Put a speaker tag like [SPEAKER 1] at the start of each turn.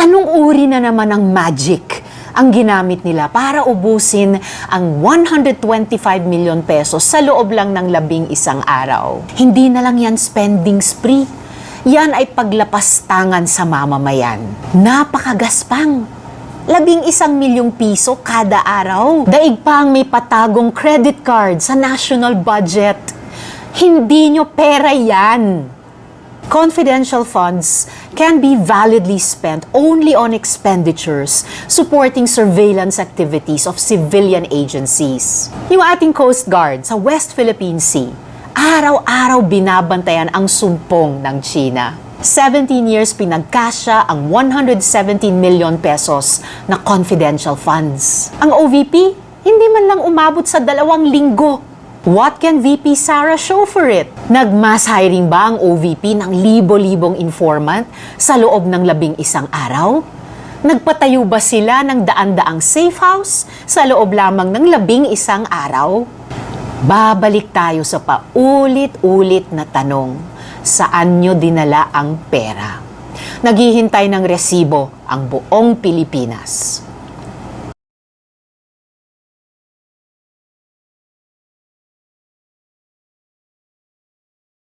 [SPEAKER 1] Anong uri na naman ng magic ang ginamit nila para ubusin ang 125 million pesos sa loob lang ng 11 araw? Hindi na lang yan spending spree. Yan ay paglapastangan sa mamamayan. Napakagaspang. 11 milyong piso kada araw. Daig pa ang may patagong credit card sa national budget. Hindi nyo pera yan. Confidential funds can be validly spent only on expenditures supporting surveillance activities of civilian agencies. Yung ating Coast Guard sa West Philippine Sea, araw-araw binabantayan ang sumpong ng China. 17 years pinagkasya ang 117 million pesos na confidential funds. Ang OVP, hindi man lang umabot sa 2 linggo. What can VP Sara show for it? Nag-mass hiring ba ang OVP ng libo-libong informant sa loob ng 11 araw? Nagpatayo ba sila ng daan-daang safe house sa loob lamang ng 11 araw? Babalik tayo sa paulit-ulit na tanong, saan nyo dinala ang pera? Naghihintay ng resibo ang buong Pilipinas.